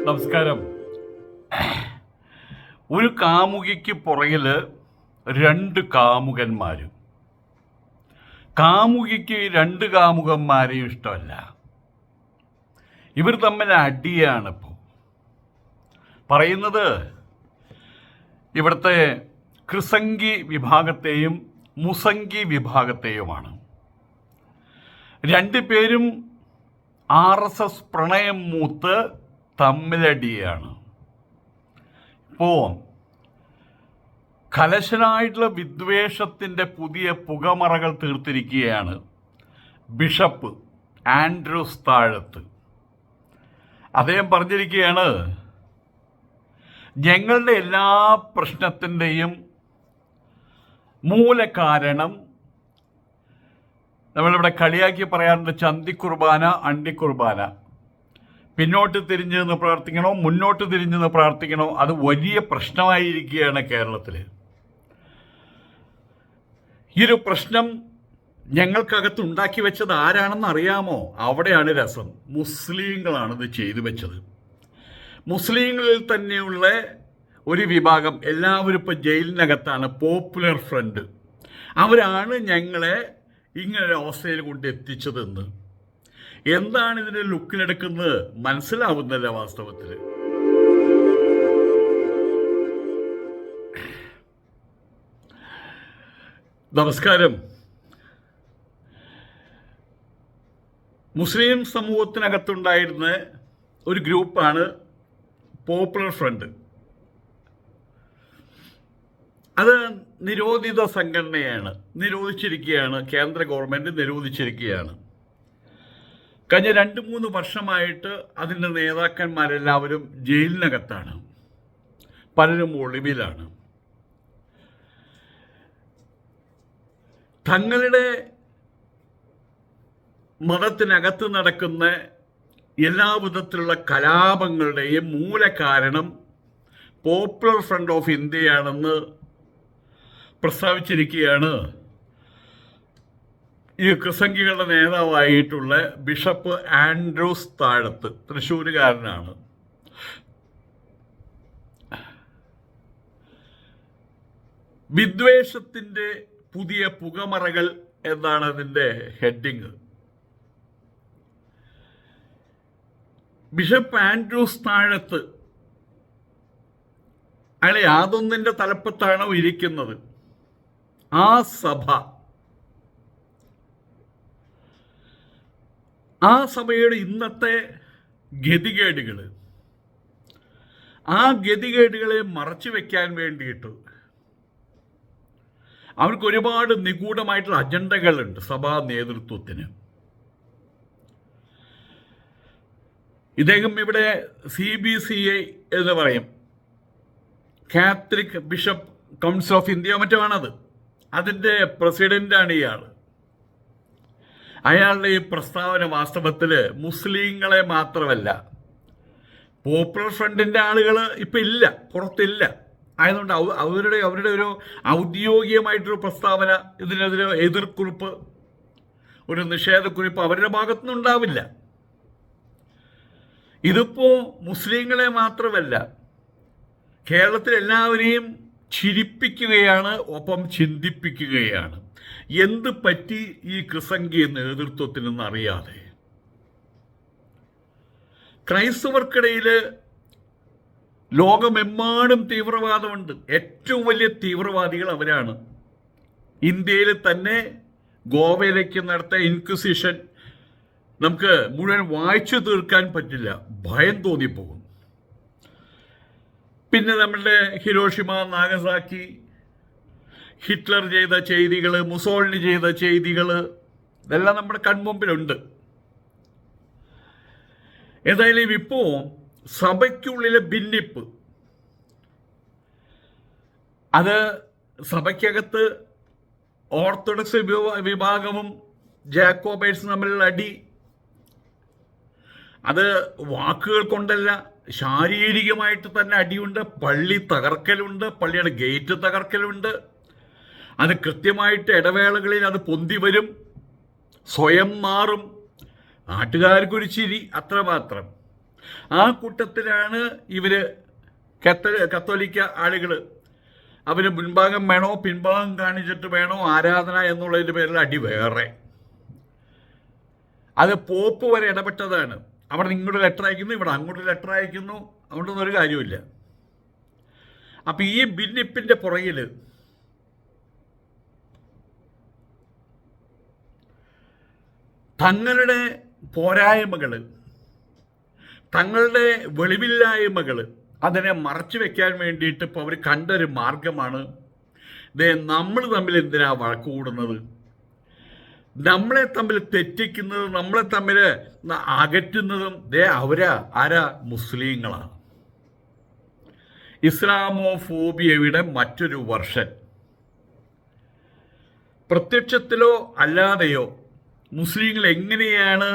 നമസ്കാരം. ഒരു കാമുകിക്ക് പുറകിൽ രണ്ട് കാമുകന്മാർ. കാമുകിക്ക് രണ്ട് കാമുകന്മാരെയും ഇഷ്ടമല്ല. ഇവർ തമ്മിൽ അടിയാണ് ഇപ്പോൾ പറയുന്നത്. ഇവിടുത്തെ കൃസംഗി വിഭാഗത്തെയും മുസംഗി വിഭാഗത്തെയുമാണ്. രണ്ടുപേരും RSS പ്രണയം മൂത്ത് തമ്മിലടിയാണ്. ഇപ്പോൾ കലശനായിട്ടുള്ള വിദ്വേഷത്തിൻ്റെ പുതിയ പുകമറകൾ തീർത്തിരിക്കുകയാണ് ബിഷപ്പ് ആൻഡ്രൂസ് താഴത്ത്. അദ്ദേഹം പറഞ്ഞിരിക്കുകയാണ്, ഞങ്ങളുടെ എല്ലാ പ്രശ്നത്തിൻ്റെയും മൂലകാരണം നമ്മളിവിടെ കളിയാക്കി പറയാറുണ്ട്, ചന്തിക്കുർബാന അണ്ടിക്കുർബാന. പിന്നോട്ട് തിരിഞ്ഞ് നിന്ന് പ്രാർത്ഥിക്കണോ മുന്നോട്ട് തിരിഞ്ഞ് നിന്ന് പ്രാർത്ഥിക്കണോ, അത് വലിയ പ്രശ്നമായിരിക്കുകയാണ് കേരളത്തിൽ. ഈ ഒരു പ്രശ്നം ഞങ്ങൾക്കകത്ത് ഉണ്ടാക്കി വെച്ചത് ആരാണെന്ന് അറിയാമോ? അവിടെയാണ് രസം. മുസ്ലിങ്ങളാണ് ഇത് ചെയ്തു വെച്ചത്. മുസ്ലിങ്ങളിൽ തന്നെയുള്ള ഒരു വിഭാഗം, എല്ലാവരും ഇപ്പോൾ ജയിലിനകത്താണ്, പോപ്പുലർ ഫ്രണ്ട്. അവരാണ് ഞങ്ങളെ ഇങ്ങനൊരു അവസ്ഥയിൽ കൊണ്ട് എത്തിച്ചതെന്ന്. എന്താണ് ഇതിൻ്റെ ലുക്കിലെടുക്കുന്നത് മനസ്സിലാവുന്നില്ല വാസ്തവത്തിൽ. നമസ്കാരം. മുസ്ലിം സമൂഹത്തിനകത്തുണ്ടായിരുന്ന ഒരു ഗ്രൂപ്പാണ് പോപ്പുലർ ഫ്രണ്ട്. അത് നിരോധിത സംഘടനയാണ്, നിരോധിച്ചിരിക്കുകയാണ്. കേന്ദ്ര ഗവൺമെൻറ് നിരോധിച്ചിരിക്കുകയാണ്. കഴിഞ്ഞ 2-3 വർഷമായിട്ട് അതിൻ്റെ നേതാക്കന്മാരെല്ലാവരും ജയിലിനകത്താണ്, പലരും ഒളിവിലാണ്. തങ്ങളുടെ മതത്തിനകത്ത് നടക്കുന്ന എല്ലാ വിധത്തിലുള്ള കലാപങ്ങളുടെയും മൂലകാരണം പോപ്പുലർ ഫ്രണ്ട് ഓഫ് ഇന്ത്യയാണെന്ന് പ്രസ്താവിച്ചിരിക്കുകയാണ് ഈ ക്രിസംഗികളുടെ നേതാവായിട്ടുള്ള ബിഷപ്പ് ആൻഡ്രൂസ് താഴത്ത്. തൃശ്ശൂരുകാരനാണ്. വിദ്വേഷത്തിൻ്റെ പുതിയ പുകമറകൾ എന്നാണ് അതിൻ്റെ ഹെഡിങ്. ബിഷപ്പ് ആൻഡ്രൂസ് താഴത്ത് അയാളെ യാതൊന്നിൻ്റെ തലപ്പത്താണോ ഇരിക്കുന്നത്. ആ സഭ, ആ സഭയുടെ ഇന്നത്തെ ഗതികേടുകൾ, ആ ഗതികേടുകളെ മറച്ചു വെക്കാൻ വേണ്ടിയിട്ട് അവർക്ക് ഒരുപാട് നിഗൂഢമായിട്ടുള്ള അജണ്ടകളുണ്ട് സഭാ നേതൃത്വത്തിന്. ഇദ്ദേഹം ഇവിടെ CBCI എന്ന് പറയും, Catholic bishop council of India മറ്റോ ആണത്. അതിൻ്റെ പ്രസിഡൻ്റാണ് ഇയാൾ. അയാളുടെ ഈ പ്രസ്താവന വാസ്തവത്തിൽ മുസ്ലിങ്ങളെ മാത്രമല്ല, പോപ്പുലർ ഫ്രണ്ടിൻ്റെ ആളുകൾ ഇപ്പം ഇല്ല, പുറത്തില്ല. ആയതുകൊണ്ട് അവരുടെ ഒരു ഔദ്യോഗികമായിട്ടൊരു പ്രസ്താവന, ഇതിനെതിരെ എതിർക്കുറിപ്പ്, ഒരു നിഷേധക്കുറിപ്പ് അവരുടെ ഭാഗത്തുനിന്നുണ്ടാവില്ല. ഇതിപ്പോൾ മുസ്ലിങ്ങളെ മാത്രമല്ല, കേരളത്തിലെല്ലാവരെയും ചിരിപ്പിക്കുകയാണ്, ഒപ്പം ചിന്തിപ്പിക്കുകയാണ്. എന്ത് പറ്റി ഈ ക്രിസംഗി നേതൃത്വത്തിനെന്ന് അറിയാതെ. ക്രൈസ്തവർക്കിടയിൽ ലോകമെമ്പാടും തീവ്രവാദമുണ്ട്. ഏറ്റവും വലിയ തീവ്രവാദികൾ അവരാണ്. ഇന്ത്യയിൽ തന്നെ ഗോവയിലേക്ക് നടത്തിയ ഇൻക്വിസിഷൻ നമുക്ക് മുഴുവൻ വായിച്ചു തീർക്കാൻ പറ്റില്ല, ഭയം തോന്നിപ്പോകും. പിന്നെ നമ്മളുടെ ഹിരോഷിമ, നാഗസാക്കി, ഹിറ്റ്ലർ ചെയ്ത ചെയ്തികൾ, മുസോളിനി ചെയ്ത ചെയ്തികൾ, ഇതെല്ലാം നമ്മുടെ കൺമുമ്പിലുണ്ട്. ഏതായാലും ഇപ്പോൾ സഭയ്ക്കുള്ളിലെ ഭിന്നിപ്പ്, അത് സഭയ്ക്കകത്ത് ഓർത്തഡോക്സ് വിഭാഗവും ജാക്കോബൈറ്റ്സും തമ്മിലുള്ള അടി, അത് വാക്കുകൾ കൊണ്ടല്ല, ശാരീരികമായിട്ട് തന്നെ അടിയുണ്ട്. പള്ളി തകർക്കലുണ്ട്, പള്ളിയുടെ ഗേറ്റ് തകർക്കലുണ്ട്. അത് കൃത്യമായിട്ട് ഇടവേളകളിൽ അത് പൊന്തി വരും, സ്വയം മാറും. നാട്ടുകാർക്കൊരു ചിരി, അത്രമാത്രം. ആ കൂട്ടത്തിലാണ് ഇവര് കത്തോലിക്ക ആളുകൾ. അവര് മുൻഭാഗം വേണോ പിൻഭാഗം കാണിച്ചിട്ട് വേണോ ആരാധന എന്നുള്ളതിൻ്റെ പേരിൽ അടി വേറെ. അത് പോപ്പ് വരെ ഇടപെട്ടതാണ്. അവിടെ ഇങ്ങോട്ട് ലെറ്റർ അയക്കുന്നു, ഇവിടെ അങ്ങോട്ട് ലെറ്റർ അയക്കുന്നു, അതുകൊണ്ടൊന്നും ഒരു കാര്യമില്ല. അപ്പം ഈ ഭിന്നിപ്പിൻ്റെ പുറകിൽ തങ്ങളുടെ പോരായ്മകൾ, തങ്ങളുടെ വെളിവില്ലായ്മകൾ അതിനെ മറച്ചു വെക്കാൻ വേണ്ടിയിട്ട് ഇപ്പോൾ അവർ കണ്ടൊരു മാർഗമാണ്, നമ്മൾ തമ്മിൽ എന്തിനാ വഴക്ക് കൂടുന്നത്, നമ്മളെ തമ്മിൽ തെറ്റിക്കുന്നതും നമ്മളെ തമ്മിൽ അകറ്റുന്നതും ആരാ മുസ്ലിങ്ങളാണ്. ഇസ്ലാമോഫോബിയയുടെ മറ്റൊരു വെർഷൻ. പ്രത്യക്ഷത്തിലോ അല്ലാതെയോ മുസ്ലിങ്ങൾ എങ്ങനെയാണ്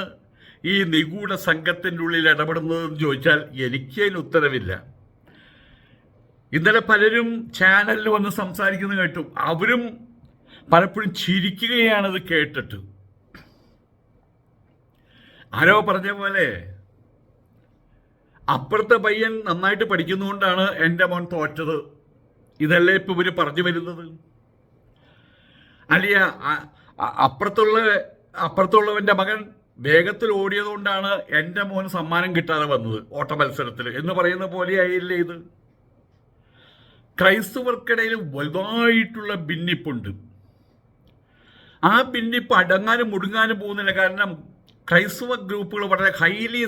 ഈ നിഗൂഢ സംഘത്തിൻ്റെ ഉള്ളിൽ ഇടപെടുന്നതെന്ന് ചോദിച്ചാൽ എനിക്ക് അതിന് ഉത്തരവില്ല. ഇന്നലെ പലരും ചാനലിൽ വന്ന് സംസാരിക്കുന്നത് കേട്ടു. അവരും പലപ്പോഴും ചിരിക്കുകയാണത് കേട്ടിട്ട്. ആരോ പറഞ്ഞ പോലെ അപ്പുറത്തെ പയ്യൻ നന്നായിട്ട് പഠിക്കുന്നതുകൊണ്ടാണ് എൻ്റെ മോൻ തോറ്റത്, ഇതല്ലേ ഇപ്പം ഇവർ പറഞ്ഞു വരുന്നത്. അല്ല, അപ്പുറത്തുള്ളവൻ്റെ മകൻ വേഗത്തിൽ ഓടിയതുകൊണ്ടാണ് എൻ്റെ മോന് സമ്മാനം കിട്ടാതെ വന്നത് ഓട്ട മത്സരത്തിൽ എന്ന് പറയുന്ന പോലെയായില്ലേ ഇത്. ക്രൈസ്തവർക്കിടയിൽ വലുതായിട്ടുള്ള ഭിന്നിപ്പുണ്ട്. ആ ഭിന്നിപ്പ് അടങ്ങാനും മുടുങ്ങാനും പോകുന്നില്ല. കാരണം ക്രൈസ്തവ ഗ്രൂപ്പുകൾ വളരെ ഹൈലി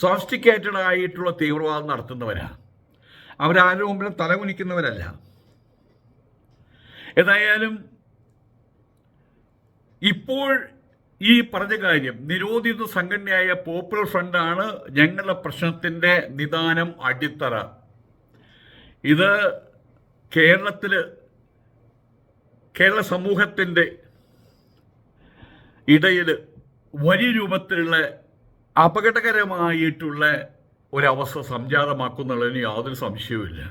സോഫിസ്റ്റിക്കേറ്റഡ് ആയിട്ടുള്ള തീവ്രവാദം നടത്തുന്നവരാണ്. അവരാരും മുമ്പിലും തലകുനിക്കുന്നവരല്ല. ഏതായാലും ഇപ്പോൾ ഈ പറഞ്ഞ കാര്യം, നിരോധിത സംഘടനയായ പോപ്പുലർ ഫ്രണ്ടാണ് ഞങ്ങളുടെ പ്രശ്നത്തിൻ്റെ നിദാനം, അടിത്തറ. ഇത് കേരള സമൂഹത്തിൻ്റെ ഇടയിൽ വലിയ രൂപത്തിലുള്ള അപകടകരമായിട്ടുള്ള ഒരവസ്ഥ സംജാതമാക്കുന്നുള്ളതിന് യാതൊരു സംശയവുമില്ല.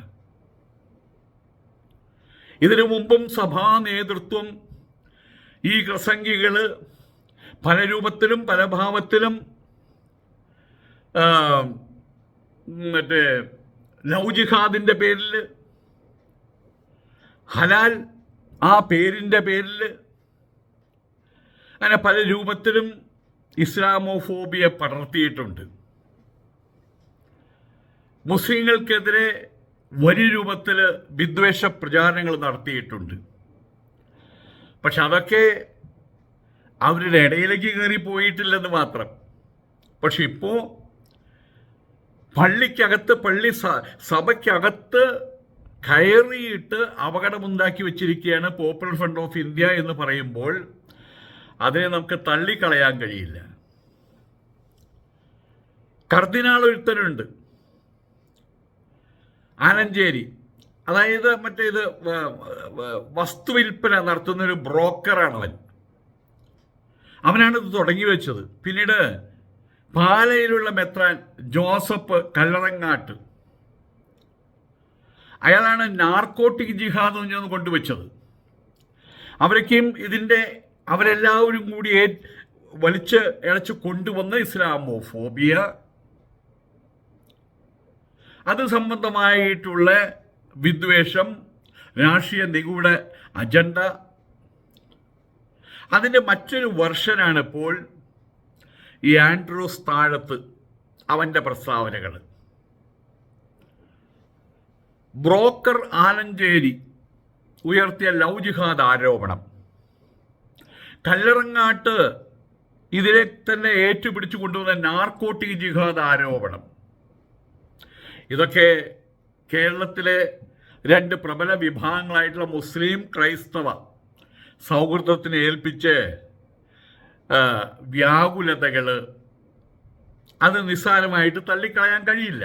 ഇതിനു മുമ്പും സഭാ നേതൃത്വം ഈ പ്രസംഗികൾ പല രൂപത്തിലും പല ഭാവത്തിലും ലവ് ജിഹാദിൻ്റെ പേരിൽ, ഹലാൽ ആ പേരിൻ്റെ പേരിൽ, അങ്ങനെ പല രൂപത്തിലും ഇസ്ലാമോഫോബിയ പടർത്തിയിട്ടുണ്ട്. മുസ്ലിങ്ങൾക്കെതിരെ വലിയ രൂപത്തിൽ വിദ്വേഷ പ്രചാരണങ്ങൾ നടത്തിയിട്ടുണ്ട്. പക്ഷെ അതൊക്കെ അവരുടെ ഇടയിലേക്ക് കയറി പോയിട്ടില്ലെന്ന് മാത്രം. പക്ഷെ ഇപ്പോൾ പള്ളിക്കകത്ത്, സഭയ്ക്കകത്ത് കയറിയിട്ട് അപകടമുണ്ടാക്കി വെച്ചിരിക്കുകയാണ് പോപ്പുലർ ഫ്രണ്ട് ഓഫ് ഇന്ത്യ എന്ന് പറയുമ്പോൾ അതിനെ നമുക്ക് തള്ളിക്കളയാൻ കഴിയില്ല. കർദിനാൾ ഒരുത്തനുണ്ട് ആലഞ്ചേരി, അതായത് മറ്റേത് വസ്തുവിൽപ്പന നടത്തുന്നൊരു ബ്രോക്കറാണ് അവനാണ് ഇത് തുടങ്ങി വെച്ചത്. പിന്നീട് പാലയിലുള്ള മെത്രാൻ ജോസഫ് കല്ലറങ്ങാട്ട്, അയാളാണ് നാർക്കോട്ടിക് ജിഹാദ് എന്ന് കൊണ്ടുവച്ചത്. അവരെല്ലാവരും കൂടി വലിച്ച് ഇഴച്ച് കൊണ്ടുവന്ന ഇസ്ലാമോഫോബിയ, അത് സംബന്ധമായിട്ടുള്ള വിദ്വേഷം, രാഷ്ട്രീയ നിഗൂഢ അജണ്ട, അതിൻ്റെ മറ്റൊരു വെർഷനാണ് ഇപ്പോൾ ഈ ആൻഡ്രൂസ് താഴത്ത് അവൻ്റെ പ്രസ്താവനകൾ. ബ്രോക്കർ ആലഞ്ചേരി ഉയർത്തിയ ലവ് ജിഹാദ് ആരോപണം, കല്ലറങ്ങാട്ട് ഇതിനെ തന്നെ ഏറ്റുപിടിച്ചു കൊണ്ടുവന്ന നാർക്കോട്ടിക് ജിഹാദ് ആരോപണം, ഇതൊക്കെ കേരളത്തിലെ രണ്ട് പ്രബല വിഭാഗങ്ങളായിട്ടുള്ള മുസ്ലിം ക്രൈസ്തവ സൗഹൃദത്തിനെ ഏൽപ്പിച്ച് വ്യാകുലതകൾ, അത് നിസ്സാരമായിട്ട് തള്ളിക്കളയാൻ കഴിയില്ല.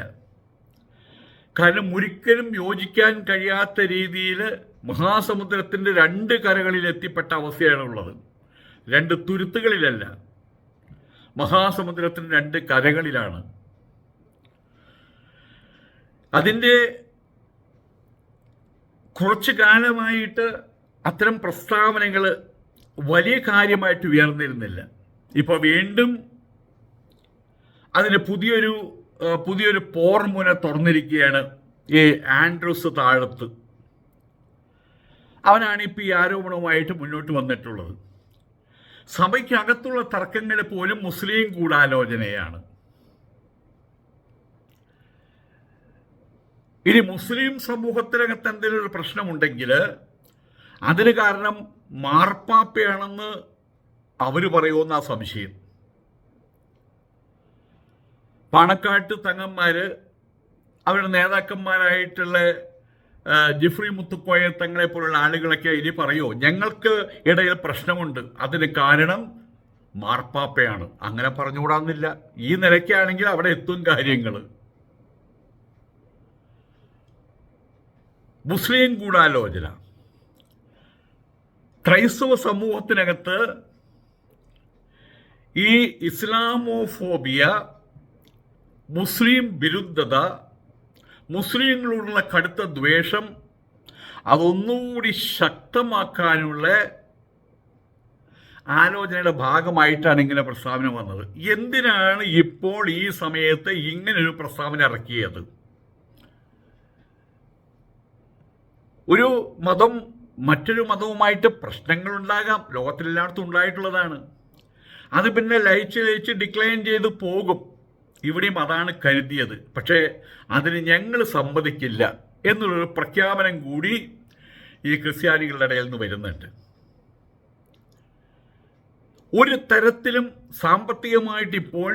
കാരണം ഒരിക്കലും യോജിക്കാൻ കഴിയാത്ത രീതിയിൽ മഹാസമുദ്രത്തിൻ്റെ രണ്ട് കരകളിൽ എത്തിപ്പെട്ട അവസ്ഥയാണുള്ളത്. രണ്ട് തുരുത്തുകളിലല്ല, മഹാസമുദ്രത്തിൻ്റെ രണ്ട് കരകളിലാണ്. അതിൻ്റെ കുറച്ചു കാലമായിട്ട് അത്തരം പ്രസ്താവനകൾ വലിയ കാര്യമായിട്ട് ഉയർന്നിരുന്നില്ല. ഇപ്പോൾ വീണ്ടും അതിന് പുതിയൊരു പോർമുന തുറന്നിരിക്കുകയാണ് ഈ ആൻഡ്രൂസ് താഴത്ത്. അവനാണ് ഇപ്പോൾ ഈ ആരോപണവുമായിട്ട് മുന്നോട്ട് വന്നിട്ടുള്ളത്. സഭയ്ക്കകത്തുള്ള തർക്കങ്ങൾ പോലും മുസ്ലിം ഗൂഢാലോചനയാണ്. ഇനി മുസ്ലിം സമൂഹത്തിനകത്ത് എന്തെങ്കിലും ഒരു പ്രശ്നമുണ്ടെങ്കിൽ അതിന് കാരണം മാർപ്പാപ്പയാണെന്ന് അവർ പറയുമെന്ന സംശയം. പാണക്കാട്ട് തങ്ങന്മാർ അവരുടെ നേതാക്കന്മാരായിട്ടുള്ള ജിഫ്രി മുത്തുക്കോയ തങ്ങളെ പോലുള്ള ആളുകളൊക്കെ ഇനി പറയുമോ ഞങ്ങൾക്ക് ഇടയിൽ പ്രശ്നമുണ്ട്, അതിന് കാരണം മാർപ്പാപ്പയാണ്. അങ്ങനെ പറഞ്ഞുകൂടാന്നില്ല. ഈ നിലയ്ക്കാണെങ്കിൽ അവിടെ എത്തും കാര്യങ്ങൾ. മുസ്ലിം ഗൂഢാലോചന ക്രൈസ്തവ സമൂഹത്തിനകത്ത് ഈ ഇസ്ലാമോഫോബിയ, മുസ്ലിം വിരുദ്ധത, മുസ്ലിങ്ങളോടുള്ള കടുത്ത ദ്വേഷം അതൊന്നുകൂടി ശക്തമാക്കാനുള്ള ആലോചനയുടെ ഭാഗമായിട്ടാണ് ഇങ്ങനെ പ്രസ്താവന വന്നത്. എന്തിനാണ് ഇപ്പോൾ ഈ സമയത്ത് ഇങ്ങനൊരു പ്രസ്താവന ഇറക്കിയത്? ഒരു മതം മറ്റൊരു മതവുമായിട്ട് പ്രശ്നങ്ങളുണ്ടാകാം, ലോകത്തിലെല്ലായിടത്തും ഉണ്ടായിട്ടുള്ളതാണ്. അത് പിന്നെ ലയിച്ച് ഡിക്ലൈൻ ചെയ്ത് പോകും. ഇവിടെയും അതാണ് കരുതിയത്. പക്ഷേ അതിന് ഞങ്ങൾ സമ്മതിക്കില്ല എന്നുള്ളൊരു പ്രഖ്യാപനം കൂടി ഈ ക്രിസ്ത്യാനികളുടെ ഇടയിൽ നിന്ന് വരുന്നുണ്ട്. ഒരു തരത്തിലും സാമ്പത്തികമായിട്ട് ഇപ്പോൾ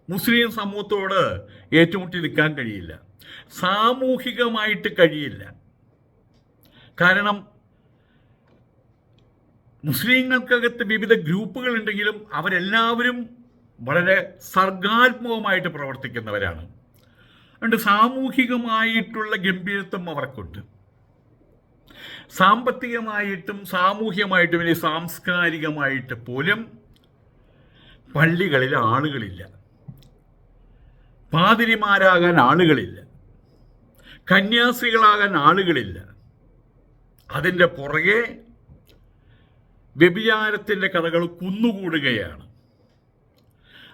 മുസ്ലിം സമൂഹത്തോട് ഏറ്റുമുട്ടി നിൽക്കാൻ കഴിയില്ല, സാമൂഹികമായിട്ട് കഴിയില്ല. കാരണം മുസ്ലിങ്ങൾക്കകത്ത് വിവിധ ഗ്രൂപ്പുകൾ ഉണ്ടെങ്കിലും അവരെല്ലാവരും വളരെ സർഗാത്മകമായിട്ട് പ്രവർത്തിക്കുന്നവരാണ്. അതുകൊണ്ട് സാമൂഹികമായിട്ടുള്ള ഗംഭീരത്വം അവർക്കുണ്ട്. സാമ്പത്തികമായിട്ടും സാമൂഹ്യമായിട്ടും ഇനി സാംസ്കാരികമായിട്ട് പോലും പള്ളികളിൽ ആളുകളില്ല, പാതിരിമാരാകാൻ ആളുകളില്ല, കന്യാസ്ത്രീകളാകാൻ ആളുകളില്ല. അതിൻ്റെ പുറകെ വ്യഭിചാരത്തിൻ്റെ കഥകൾ കുന്നുകൂടുകയാണ്.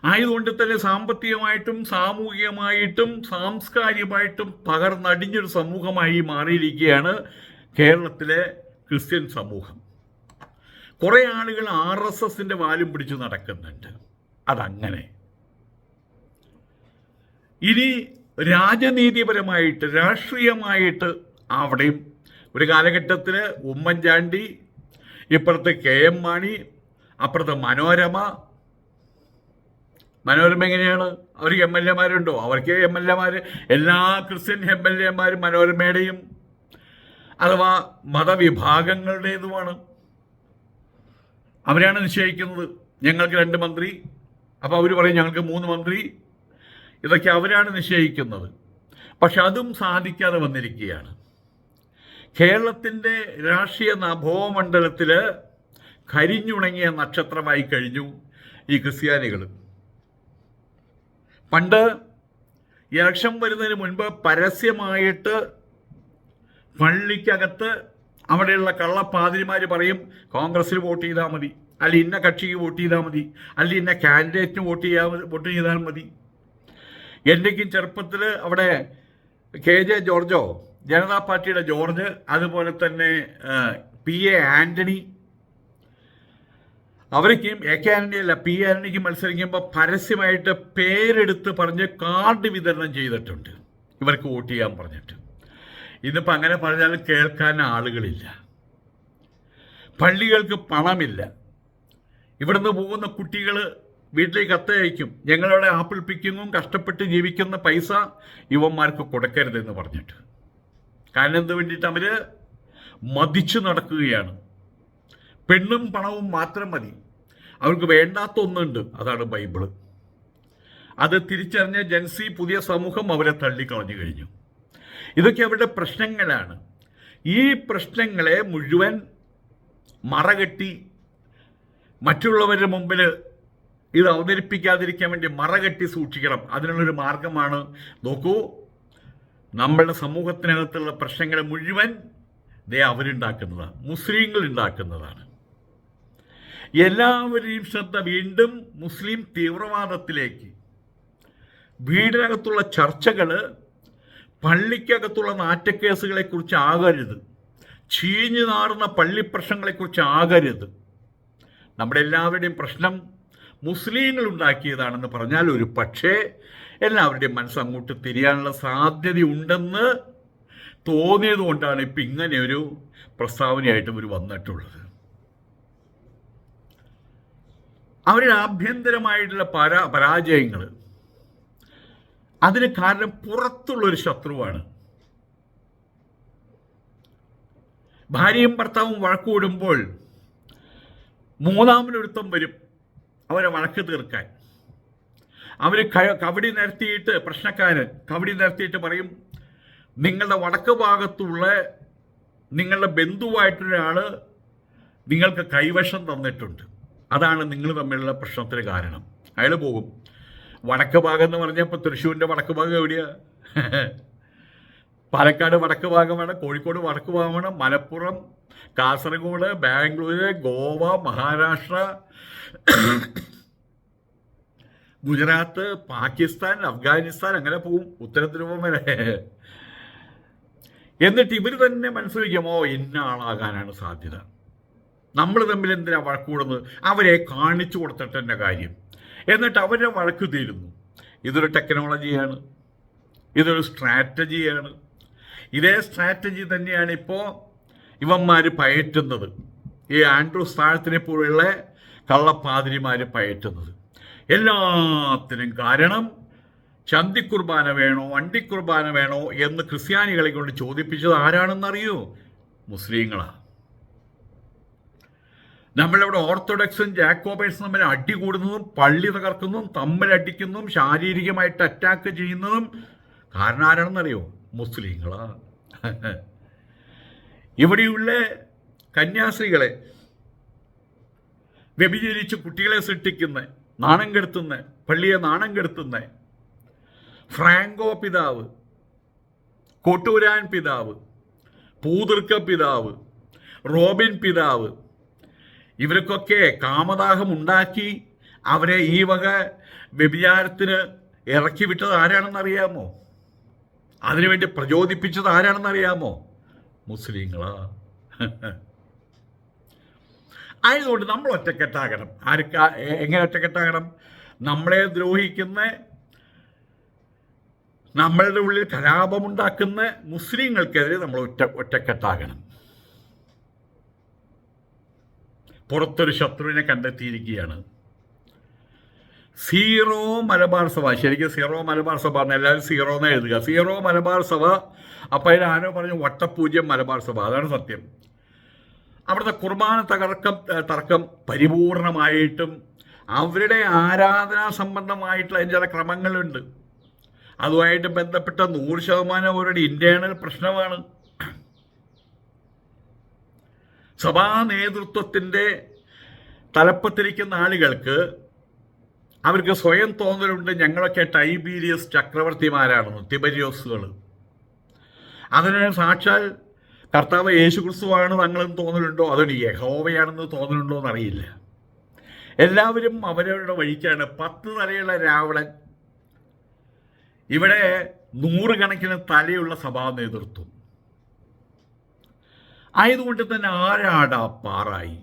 ആയതുകൊണ്ട് തന്നെ സാമ്പത്തികമായിട്ടും സാമൂഹികമായിട്ടും സാംസ്കാരികമായിട്ടും പകർന്നടിഞ്ഞൊരു സമൂഹമായി മാറിയിരിക്കുകയാണ് കേരളത്തിലെ ക്രിസ്ത്യൻ സമൂഹം. കുറേ ആളുകൾ RSSന്റെ വാലും പിടിച്ച് നടക്കുന്നുണ്ട്. അതങ്ങനെ. ഇനി രാജനീതിപരമായിട്ട് രാഷ്ട്രീയമായിട്ട് അവിടെയും ഒരു കാലഘട്ടത്തിൽ ഉമ്മൻചാണ്ടി, ഇപ്പുറത്ത് KM മാണി, അപ്പുറത്ത് മനോരമ എങ്ങനെയാണ്? അവർക്ക് MLA മാരുണ്ടോ? അവർക്ക് MLA മാർ, എല്ലാ ക്രിസ്ത്യൻ MLA മാരും മനോരമയുടെയും അഥവാ മതവിഭാഗങ്ങളുടേതുമാണ്. അവരാണ് നിശ്ചയിക്കുന്നത്. ഞങ്ങൾക്ക് 2 മന്ത്രി, അപ്പോൾ അവർ പറയും ഞങ്ങൾക്ക് 3 മന്ത്രി. ഇതൊക്കെ അവരാണ് നിശ്ചയിക്കുന്നത്. പക്ഷെ അതും സാധിക്കാതെ വന്നിരിക്കുകയാണ്. കേരളത്തിൻ്റെ രാഷ്ട്രീയ നഭോമണ്ഡലത്തിൽ കരിഞ്ഞുണങ്ങിയ നക്ഷത്രമായി കഴിഞ്ഞു ഈ ക്രിസ്ത്യാനികൾ. പണ്ട് ഇലക്ഷൻ വരുന്നതിന് മുൻപ് പരസ്യമായിട്ട് പള്ളിക്കകത്ത് അവിടെയുള്ള കള്ളപ്പാതിരിമാർ പറയും കോൺഗ്രസ്സിന് വോട്ട് ചെയ്താൽ മതി, അല്ലെങ്കിൽ ഇന്ന കക്ഷിക്ക് വോട്ട് ചെയ്താൽ മതി, അല്ലെങ്കിൽ ഇന്ന കാൻഡിഡേറ്റിന് വോട്ട് ചെയ്താൽ മതി. എൻ്റെക്കും ചെറുപ്പത്തിൽ അവിടെ KJ ജോർജോ, ജനതാ പാർട്ടിയുടെ ജോർജ്, അതുപോലെ തന്നെ PA ആൻ്റണി, അവർക്കും AK ആൻ്റണി അല്ല P ആൻ്റണിക്ക് മത്സരിക്കുമ്പോൾ പരസ്യമായിട്ട് പേരെടുത്ത് പറഞ്ഞ് കാർഡ് വിതരണം ചെയ്തിട്ടുണ്ട് ഇവർക്ക് വോട്ട് ചെയ്യാൻ പറഞ്ഞിട്ട്. ഇന്നിപ്പോൾ അങ്ങനെ പറഞ്ഞാൽ കേൾക്കാൻ ആളുകളില്ല, പള്ളികൾക്ക് പണമില്ല. ഇവിടുന്ന് പോകുന്ന കുട്ടികൾ വീട്ടിലേക്ക് കത്തയക്കും, ഞങ്ങളുടെ ആപ്പിൾ പിക്കിങ്ങും കഷ്ടപ്പെട്ട് ജീവിക്കുന്ന പൈസ യുവന്മാർക്ക് കൊടുക്കരുതെന്ന് പറഞ്ഞിട്ട്. കാരണം എന്ത് വേണ്ടിയിട്ട് അവർ മതിച്ചു നടക്കുകയാണ്. പെണ്ണും പണവും മാത്രം മതി, അവർക്ക് വേണ്ടാത്ത ഒന്നുണ്ട്, അതാണ് ബൈബിള്. അത് തിരിച്ചറിഞ്ഞ ജൻസി പുതിയ സമൂഹം അവരെ തള്ളിക്കളഞ്ഞു കഴിഞ്ഞു. ഇതൊക്കെ അവരുടെ പ്രശ്നങ്ങളാണ്. ഈ പ്രശ്നങ്ങളെ മുഴുവൻ മറകെട്ടി മറ്റുള്ളവരുടെ മുമ്പിൽ ഇത് അവതരിപ്പിക്കാതിരിക്കാൻ വേണ്ടി മറകെട്ടി സൂക്ഷിക്കണം. അതിനുള്ളൊരു മാർഗമാണ്, നോക്കൂ, നമ്മളുടെ സമൂഹത്തിനകത്തുള്ള പ്രശ്നങ്ങളെ മുഴുവൻ അവരുണ്ടാക്കുന്നതാണ്, മുസ്ലിങ്ങൾ ഉണ്ടാക്കുന്നതാണ്. എല്ലാവരെയും ശ്രദ്ധ വീണ്ടും മുസ്ലിം തീവ്രവാദത്തിലേക്ക്, വീടിനകത്തുള്ള ചർച്ചകൾ പള്ളിക്കകത്തുള്ള നാറ്റക്കേസുകളെക്കുറിച്ച് ആകരുത്, ചീഞ്ഞു നാറുന്ന പള്ളി പ്രശ്നങ്ങളെക്കുറിച്ച് ആകരുത്. നമ്മുടെ എല്ലാവരുടെയും പ്രശ്നം മുസ്ലിങ്ങൾ ഉണ്ടാക്കിയതാണെന്ന് പറഞ്ഞാൽ ഒരു പക്ഷേ എല്ലാവരുടെയും മനസ്സ് അങ്ങോട്ട് തിരിയാനുള്ള സാധ്യതയുണ്ടെന്ന് തോന്നിയത് കൊണ്ടാണ് ഇപ്പം ഇങ്ങനെയൊരു പ്രസ്താവനയായിട്ട് ഇവർ വന്നിട്ടുള്ളത്. അവരുടെ ആഭ്യന്തരമായിട്ടുള്ള പരാജയങ്ങൾ അതിന് കാരണം പുറത്തുള്ളൊരു ശത്രുവാണ്. ഭാര്യയും ഭർത്താവും വഴക്കൂടുമ്പോൾ മൂന്നാമനൊരുത്തം വരും അവരെ വഴക്ക് തീർക്കാൻ. അവർ കവടി നിരത്തിയിട്ട്, പ്രശ്നക്കാരൻ കവടി നിരത്തിയിട്ട് പറയും, നിങ്ങളുടെ വടക്ക് ഭാഗത്തുള്ള നിങ്ങളുടെ ബന്ധുവായിട്ടൊരാൾ നിങ്ങൾക്ക് കൈവശം തന്നിട്ടുണ്ട്, അതാണ് നിങ്ങൾ തമ്മിലുള്ള പ്രശ്നത്തിന് കാരണം. അയാൾ പോകും. വടക്ക് ഭാഗം എന്ന് പറഞ്ഞപ്പോൾ തൃശ്ശൂരിൻ്റെ വടക്ക് ഭാഗം എവിടെയാ? പാലക്കാട് വടക്ക് ഭാഗമാണ്, കോഴിക്കോട് വടക്ക് ഭാഗമാണ്, മലപ്പുറം, കാസർഗോഡ്, ബാംഗ്ലൂര്, ഗോവ, മഹാരാഷ്ട്ര, ഗുജറാത്ത്, പാകിസ്ഥാൻ, അഫ്ഗാനിസ്ഥാൻ, അങ്ങനെ പോവും ഉത്തരധ്രുവം വരെ. എന്നിട്ട് ഇവർ തന്നെ മനസ്സിലാക്കുമോ ഇന്ന ആളാകാനാണ് സാധ്യത, നമ്മൾ തമ്മിൽ എന്തിനാ വഴക്കൂടുന്നത്, അവരെ കാണിച്ചു കൊടുത്തിട്ട് തന്നെ കാര്യം. എന്നിട്ട് അവരുടെ വഴക്ക് തീരുന്നു. ഇതൊരു ടെക്നോളജിയാണ്, ഇതൊരു സ്ട്രാറ്റജിയാണ്. ഇതേ സ്ട്രാറ്റജി തന്നെയാണ് ഇപ്പോൾ ഇവന്മാർ പയറ്റുന്നത്, ഈ ആൻഡ്രൂ സ്ഥാനത്തിനെ പോലുള്ള കള്ളപ്പാതിരിമാർ പയറ്റുന്നത്. എല്ലാത്തിനും കാരണം ചന്തിക്കുർബാന വേണോ അണ്ടിക്കുർബാന വേണോ എന്ന് ക്രിസ്ത്യാനികളെ കൊണ്ട് ചോദിപ്പിച്ചത് ആരാണെന്നറിയോ? മുസ്ലിങ്ങളാണ്. നമ്മളിവിടെ ഓർത്തഡോക്സും ജാക്കോബൈറ്റ്സും തമ്മിൽ അടി കൂടുന്നതും പള്ളി തകർക്കുന്നതും തമ്മിലടിക്കുന്നതും ശാരീരികമായിട്ട് അറ്റാക്ക് ചെയ്യുന്നതും കാരണം ആരാണെന്നറിയോ? മുസ്ലിങ്ങളാ. ഇവിടെയുള്ള കന്യാസ്ത്രീകളെ വ്യഭിചരിച്ച് കുട്ടികളെ സൃഷ്ടിക്കുന്ന, നാണം കെടുത്തുന്ന, പള്ളിയെ നാണം കെടുത്തുന്ന ഫ്രാങ്കോ പിതാവ്, കൊട്ടൂരാൻ പിതാവ്, പൂതിർക്ക പിതാവ്, റോബിൻ പിതാവ്, ഇവർക്കൊക്കെ കാമദാഹം ഉണ്ടാക്കി അവരെ ഈ വക വ്യഭിചാരത്തിന് ഇറക്കി വിട്ടത് ആരാണെന്നറിയാമോ? അതിനുവേണ്ടി പ്രചോദിപ്പിച്ചത് ആരാണെന്നറിയാമോ? മുസ്ലിങ്ങളാ. ആയതുകൊണ്ട് നമ്മൾ ഒറ്റക്കെട്ടാകണം. എങ്ങനെ ഒറ്റക്കെട്ടാകണം? നമ്മളെ ദ്രോഹിക്കുന്ന, നമ്മളുടെ ഉള്ളിൽ കലാപമുണ്ടാക്കുന്ന മുസ്ലിങ്ങൾക്കെതിരെ നമ്മൾ ഒറ്റക്കെട്ടാകണം. പുറത്തൊരു ശത്രുവിനെ കണ്ടെത്തിയിരിക്കുകയാണ്. സീറോ മലബാർ സഭ, ശരിക്കും സീറോ മലബാർ സഭ എന്ന് എല്ലാവരും സീറോ എന്ന് എഴുതുക, സീറോ മലബാർ സഭ. അപ്പം അതിൽ ആരോ പറഞ്ഞു വട്ടപൂജ്യം മലബാർ സഭ, അതാണ് സത്യം. അവിടുത്തെ കുർബാന തർക്കം പരിപൂർണമായിട്ടും അവരുടെ ആരാധനാ സംബന്ധമായിട്ടുള്ള ചില ക്രമങ്ങളുണ്ട്, അതുമായിട്ട് ബന്ധപ്പെട്ട 100% അവരുടെ ഇന്റേണൽ പ്രശ്നമാണ്. സഭാ നേതൃത്വത്തിൻ്റെ തലപ്പത്തിരിക്കുന്ന ആളുകൾക്ക് അവർക്ക് സ്വയം തോന്നലുണ്ട് ഞങ്ങളൊക്കെ ടൈബീരിയസ് ചക്രവർത്തിമാരാണെന്ന്, തിബരിയോസുകൾ. അതിന് സാക്ഷാൽ കർത്താവ് യേശുക്രിസ്തുവാണ് തങ്ങളെന്ന് തോന്നലുണ്ടോ, അതൊരു യഹോവയാണെന്ന് തോന്നലുണ്ടോ എന്നറിയില്ല. എല്ലാവരും അവരവരുടെ വഴിക്കാണ്. 10 തലയുള്ള രാവണൻ, ഇവിടെ 100 കണക്കിന് തലയുള്ള സഭാ നേതൃത്വം. ആയതുകൊണ്ട് തന്നെ ആരാടാ പാറായി,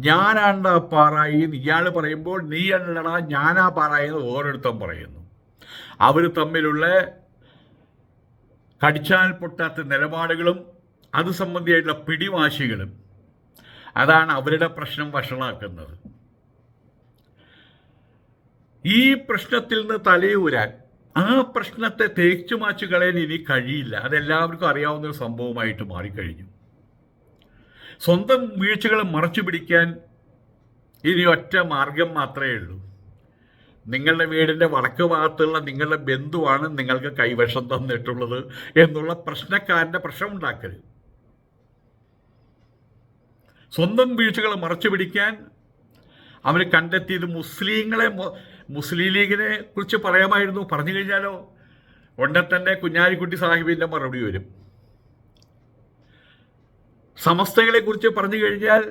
ഞാനാണ്ടാ പാറായി എന്ന് ഇയാൾ പറയുമ്പോൾ നീ അല്ലടാ ഞാനാ പാറായി എന്ന് ഓരോരുത്തരും പറയുന്നു. അവർ തമ്മിലുള്ള കടിച്ചാൽ പൊട്ടാത്ത നിലപാടുകളും അത് സംബന്ധിയായിട്ടുള്ള പിടിവാശികളും അതാണ് അവരുടെ പ്രശ്നം വഷളാക്കുന്നത്. ഈ പ്രശ്നത്തിൽ നിന്ന് തലയൂരാൻ, ആ പ്രശ്നത്തെ തേച്ചു മാച്ചു കളയാൻ ഇനി കഴിയില്ല. അതെല്ലാവർക്കും അറിയാവുന്ന ഒരു സംഭവമായിട്ട് മാറിക്കഴിഞ്ഞു. സ്വന്തം വീഴ്ചകളെ മറച്ചു പിടിക്കാൻ ഇനി ഒറ്റ മാർഗം മാത്രമേ ഉള്ളൂ. നിങ്ങളുടെ വീടിൻ്റെ വടക്ക് ഭാഗത്തുള്ള നിങ്ങളുടെ ബന്ധുവാണ് നിങ്ങൾക്ക് കൈവശം തന്നിട്ടുള്ളത് എന്നുള്ള പ്രശ്നക്കാരൻ്റെ പ്രശ്നം ഉണ്ടാക്കരുത്. സ്വന്തം വീഴ്ചകളെ മറച്ചു പിടിക്കാൻ അവർ കണ്ടെത്തിയത് മുസ്ലിം ലീഗിനെ കുറിച്ച് പറയാമായിരുന്നു. പറഞ്ഞു കഴിഞ്ഞാലോ ഉടനെ തന്നെ കുഞ്ഞാലിക്കുട്ടി സാഹിബിൻ്റെ മറുപടി വരും. സമസ്തകളെ കുറിച്ച് പറഞ്ഞു കഴിഞ്ഞാൽ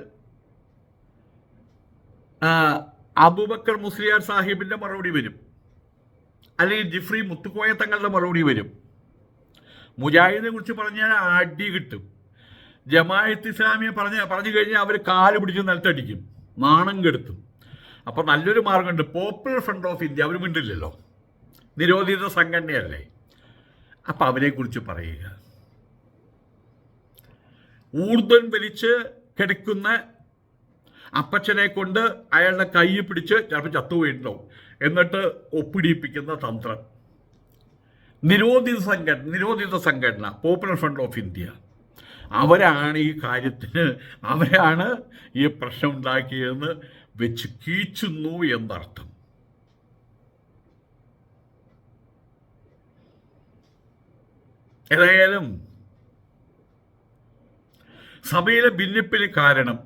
അബൂബക്കർ മുസ്ലിയാർ സാഹിബിൻ്റെ മറുപടി വരും. അല്ലെങ്കിൽ ജിഫ്രി മുത്തുക്കോയ തങ്ങളുടെ മറുപടി വരും. മുജാഹിദിനെ കുറിച്ച് പറഞ്ഞാൽ അടി കിട്ടും. ജമാഅത്ത് ഇസ്ലാമിയെ പറഞ്ഞു കഴിഞ്ഞാൽ അവർ കാല് പിടിച്ച് നിലത്തടിക്കും, നാണം കെടുത്തും. അപ്പോൾ നല്ലൊരു മാർഗമുണ്ട്. പോപ്പുലർ ഫ്രണ്ട് ഓഫ് ഇന്ത്യ അവർ മിണ്ടില്ലല്ലോ, നിരോധിത സംഘടനയല്ലേ. അപ്പം അവരെക്കുറിച്ച് പറയുക. ഊർധ്വൻ വലിച്ച് കിടക്കുന്ന അപ്പച്ചനെ കൊണ്ട് അയാളുടെ കൈ പിടിച്ച് ചിലപ്പോൾ ചത്തുപോയിട്ടുണ്ടാവും, എന്നിട്ട് ഒപ്പിടിപ്പിക്കുന്ന തന്ത്രം. നിരോധിത സംഘടന പോപ്പുലർ ഫ്രണ്ട് ഓഫ് ഇന്ത്യ, അവരാണ് ഈ കാര്യത്തിന്, അവരാണ് ഈ പ്രശ്നം ഉണ്ടാക്കിയതെന്ന് വെച്ച് കീച്ചുന്നു എന്നർത്ഥം. ഏതായാലും സഭയിലെ ഭിന്നിപ്പിന് കാരണം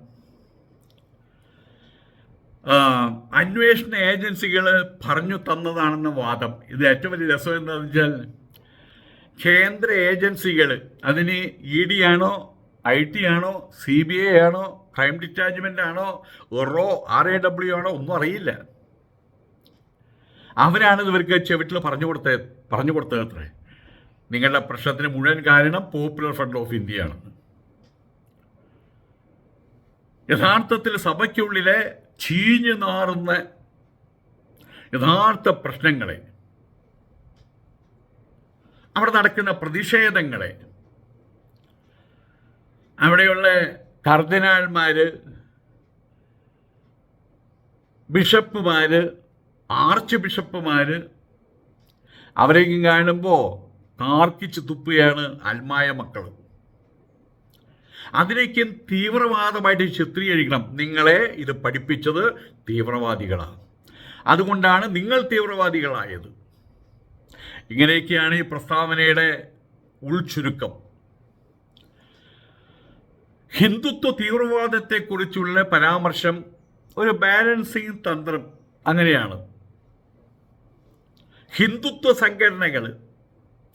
അന്വേഷണ ഏജൻസികൾ പറഞ്ഞു തന്നതാണെന്ന വാദം. ഇത് ഏറ്റവും വലിയ രസം എന്താണെന്ന് വെച്ചാൽ, കേന്ദ്ര ഏജൻസികൾ, അതിന് ED ആണോ, IT ആണോ, CBI ആണോ, ക്രൈം ഡിറ്റാച്ച്മെൻ്റ് ആണോ, RAW ആണോ, ഒന്നും അറിയില്ല. അവരാണ് ഇവർക്ക് ചെവിട്ടിൽ പറഞ്ഞു കൊടുത്തത്രേ, നിങ്ങളുടെ പ്രശ്നത്തിന് മുഴുവൻ കാരണം പോപ്പുലർ ഫ്രണ്ട് ഓഫ് ഇന്ത്യയാണെന്ന്. യഥാർത്ഥത്തിൽ സഭയ്ക്കുള്ളിലെ ചീഞ്ഞു നാറുന്ന യഥാർത്ഥ പ്രശ്നങ്ങളെ, അവിടെ നടക്കുന്ന പ്രതിഷേധങ്ങളെ, അവിടെയുള്ള കർദിനാൾമാർ, ബിഷപ്പുമാർ, ആർച്ച് ബിഷപ്പുമാർ, അവരെയും കാണുമ്പോൾ കാർക്കിച്ച് തുപ്പുകയാണ് അൽമായ മക്കൾ. അതിലേക്കും തീവ്രവാദമായിട്ട് ചിത്രീകരിക്കണം. നിങ്ങളെ ഇത് പഠിപ്പിച്ചത് തീവ്രവാദികളാണ്, അതുകൊണ്ടാണ് നിങ്ങൾ തീവ്രവാദികളായത്. ഇങ്ങനെയൊക്കെയാണ് ഈ പ്രസ്താവനയുടെ ഉൾച്ചുരുക്കം. ഹിന്ദുത്വ തീവ്രവാദത്തെക്കുറിച്ചുള്ള പരാമർശം ഒരു ബാലൻസിങ് തന്ത്രം അങ്ങനെയാണ്. ഹിന്ദുത്വ സംഘടനകൾ,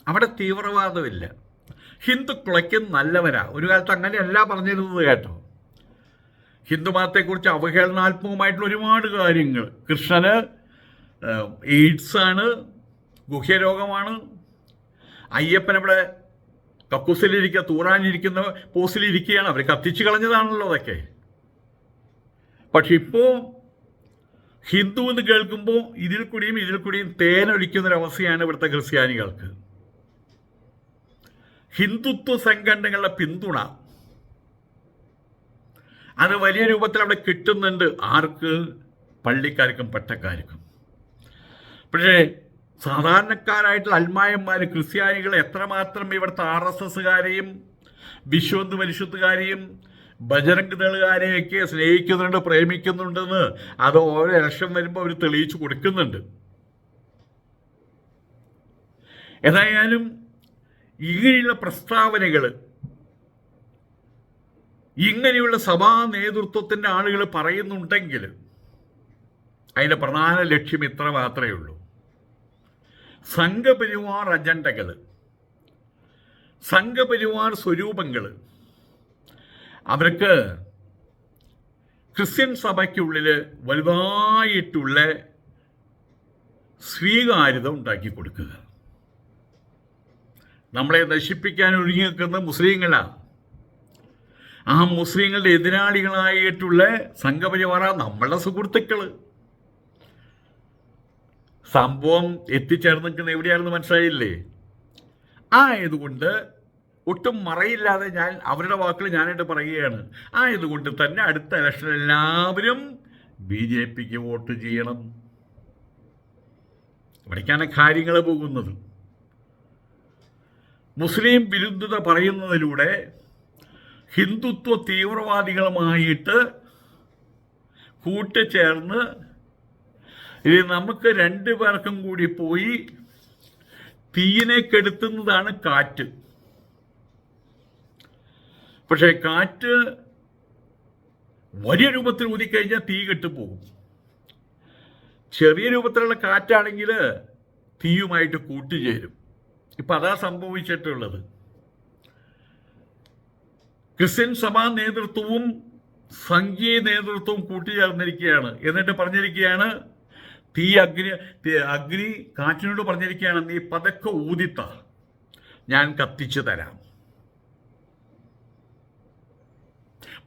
അവിടെ തീവ്രവാദമില്ല, ഹിന്ദുക്കളൊക്കെ നല്ലവരാ. ഒരു കാലത്ത് അങ്ങനെയല്ല പറഞ്ഞിരുന്നത് കേട്ടോ. ഹിന്ദുമതത്തെക്കുറിച്ച് അവഹേളനാത്മകമായിട്ടുള്ള ഒരുപാട് കാര്യങ്ങൾ. കൃഷ്ണന് എയ്ഡ്സാണ്, ഗുഹ്യരോഗമാണ്. അയ്യപ്പനവിടെ കക്കൂസിലിരിക്കുക, തൂറാനിരിക്കുന്ന പോസിലിരിക്കുകയാണ്. അവർ കത്തിച്ച് കളഞ്ഞതാണല്ലോ അതൊക്കെ. പക്ഷെ ഇപ്പോൾ ഹിന്ദു എന്ന് കേൾക്കുമ്പോൾ ഇതിൽ കൂടിയും തേനൊഴിക്കുന്നൊരവസ്ഥയാണ് ഇവിടുത്തെ ക്രിസ്ത്യാനികൾക്ക്. ഹിന്ദുത്വ സംഘടനകളുടെ പിന്തുണ അത് വലിയ രൂപത്തിൽ അവിടെ കിട്ടുന്നുണ്ട്. ആർക്ക്? പള്ളിക്കാർക്കും പട്ടക്കാർക്കും. പക്ഷേ സാധാരണക്കാരായിട്ടുള്ള അൽമായന്മാർ, ക്രിസ്ത്യാനികൾ എത്രമാത്രം ഇവിടുത്തെ RSSകാരെയും വിശ്വന്ത് പരിശുദ്ധകാരെയും ബജരംഗ് ദളുകാരെയൊക്കെ സ്നേഹിക്കുന്നുണ്ട്, പ്രേമിക്കുന്നുണ്ടെന്ന് അത് ഓരോ ഇലക്ഷൻ വരുമ്പോൾ അവർ തെളിയിച്ചു കൊടുക്കുന്നുണ്ട്. ഏതായാലും ഇങ്ങനെയുള്ള പ്രസ്താവനകൾ, ഇങ്ങനെയുള്ള സഭാ നേതൃത്വത്തിൻ്റെ ആളുകൾ പറയുന്നുണ്ടെങ്കിൽ അതിൻ്റെ പ്രധാന ലക്ഷ്യം ഇത്ര മാത്രമേ ഉള്ളൂ. സംഘപരിവാർ അജണ്ടകൾ, സംഘപരിവാർ സ്വരൂപങ്ങൾ, അവർക്ക് ക്രിസ്ത്യൻ സഭയ്ക്കുള്ളിൽ വലുതായിട്ടുള്ള സ്വീകാര്യത ഉണ്ടാക്കി കൊടുക്കുക. നമ്മളെ നശിപ്പിക്കാൻ ഒരുങ്ങി നിൽക്കുന്ന മുസ്ലിങ്ങളാണ്. ആ മുസ്ലിങ്ങളുടെ എതിരാളികളായിട്ടുള്ള സംഘപരിവാര നമ്മളുടെ സുഹൃത്തുക്കൾ. സംഭവം എത്തിച്ചേർന്ന് നിൽക്കുന്ന എവിടെയാണെന്ന് മനസ്സിലായില്ലേ? ആയതുകൊണ്ട് ഒട്ടും മറയില്ലാതെ ഞാൻ അവരുടെ വാക്കുകൾ ഞാനായിട്ട് പറയുകയാണ്. ആയതുകൊണ്ട് തന്നെ അടുത്ത ഇലക്ഷനിൽ എല്ലാവരും BJPക്ക് വോട്ട് ചെയ്യണം. ഇവിടേക്കാണ് കാര്യങ്ങൾ പോകുന്നത്. മുസ്ലിം വിരുദ്ധത പറയുന്നതിലൂടെ ഹിന്ദുത്വ തീവ്രവാദികളുമായിട്ട് കൂട്ടുചേർന്ന് ഇത് നമുക്ക് രണ്ടു പേർക്കും കൂടി പോയി തീയിനെ കെടുത്തുന്നതാണ് കാറ്റ്. പക്ഷേ കാറ്റ് വലിയ രൂപത്തിൽ ഊതിക്കഴിഞ്ഞാൽ തീ കെട്ടുപോകും. ചെറിയ രൂപത്തിലുള്ള കാറ്റാണെങ്കിൽ തീയുമായിട്ട് കൂട്ടുചേരും. ഇപ്പം അതാ സംഭവിച്ചിട്ടുള്ളത്. ക്രിസ്ത്യൻ സഭാ നേതൃത്വവും സംഘീയ നേതൃത്വവും കൂട്ടിച്ചേർന്നിരിക്കുകയാണ്. എന്നിട്ട് പറഞ്ഞിരിക്കുകയാണ്, അഗ്നി കാറ്റിനോട് പറഞ്ഞിരിക്കുകയാണ്, നീ പതക്കെ ഊതിത്ത, ഞാൻ കത്തിച്ചു തരാം.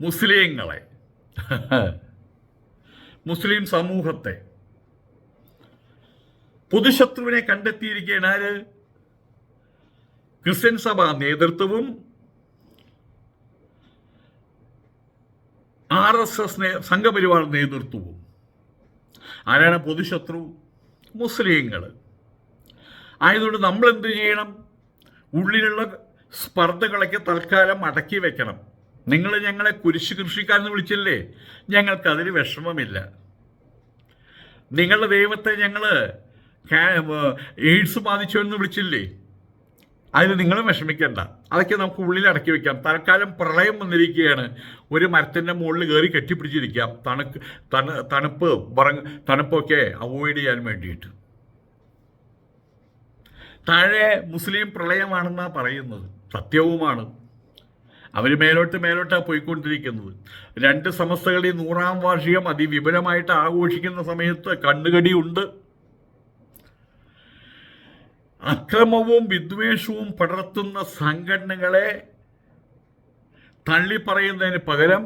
മുസ്ലിങ്ങളെ, മുസ്ലിം സമൂഹത്തെ പൊതുശത്രുവിനെ കണ്ടെത്തിയിരിക്കുകയാണ് ആര്? ക്രിസ്ത്യൻ സഭാ നേതൃത്വവും RSS സംഘപരിവാർ നേതൃത്വവും. ആരാണ് പൊതുശത്രു? മുസ്ലിങ്ങൾ. ആയതുകൊണ്ട് നമ്മൾ എന്ത് ചെയ്യണം? ഉള്ളിലുള്ള സ്പർദ്ധകളൊക്കെ തൽക്കാലം അടക്കി വെക്കണം. നിങ്ങൾ ഞങ്ങളെ കുരിശ് കൃഷിക്കാരെന്ന് വിളിച്ചില്ലേ, ഞങ്ങൾക്കതിൽ വിഷമമില്ല. നിങ്ങളുടെ ദൈവത്തെ ഞങ്ങൾ എയ്ഡ്സ് ബാധിച്ചവരെന്ന് വിളിച്ചില്ലേ, അതിന് നിങ്ങളും വിഷമിക്കേണ്ട. അതൊക്കെ നമുക്ക് ഉള്ളിൽ അടക്കി വെക്കാം. തൽക്കാലം പ്രളയം വന്നിരിക്കുകയാണ്, ഒരു മരത്തിൻ്റെ മുകളിൽ കയറി കെട്ടിപ്പിടിച്ചിരിക്കാം, തണുപ്പൊക്കെ അവോയ്ഡ് ചെയ്യാൻ വേണ്ടിയിട്ട്. താഴെ മുസ്ലിം പ്രളയമാണെന്നാണ് പറയുന്നത്, സത്യവുമാണ്. അവർ മേലോട്ടാണ് പോയിക്കൊണ്ടിരിക്കുന്നത്. 2 സമസ്തകളുടെ 100-ാം വാർഷികം അതിവിപുലമായിട്ട് ആഘോഷിക്കുന്ന സമയത്ത് കണ്ണുകടിയുണ്ട്. അക്രമവും വിദ്വേഷവും പടർത്തുന്ന സംഘടനകളെ തള്ളിപ്പറയുന്നതിന് പകരം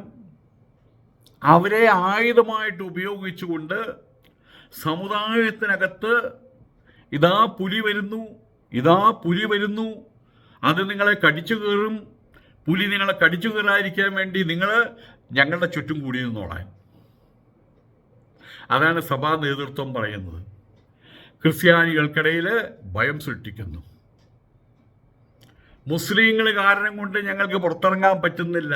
അവരെ ആയുധമായിട്ട് ഉപയോഗിച്ചുകൊണ്ട് സമുദായത്തിനകത്ത് ഇതാ പുലി വരുന്നു, അത് നിങ്ങളെ കടിച്ചു കയറും, പുലി നിങ്ങളെ കടിച്ചു കയറാതിരിക്കാൻ വേണ്ടി നിങ്ങൾ ഞങ്ങളുടെ ചുറ്റും കൂടി നിന്നോളാൻ. അതാണ് സഭാ നേതൃത്വം പറയുന്നത്. ക്രിസ്ത്യാനികൾക്കിടയിൽ ഭയം സൃഷ്ടിക്കുന്നു. മുസ്ലിങ്ങൾ കാരണം കൊണ്ട് ഞങ്ങൾക്ക് പുറത്തിറങ്ങാൻ പറ്റുന്നില്ല.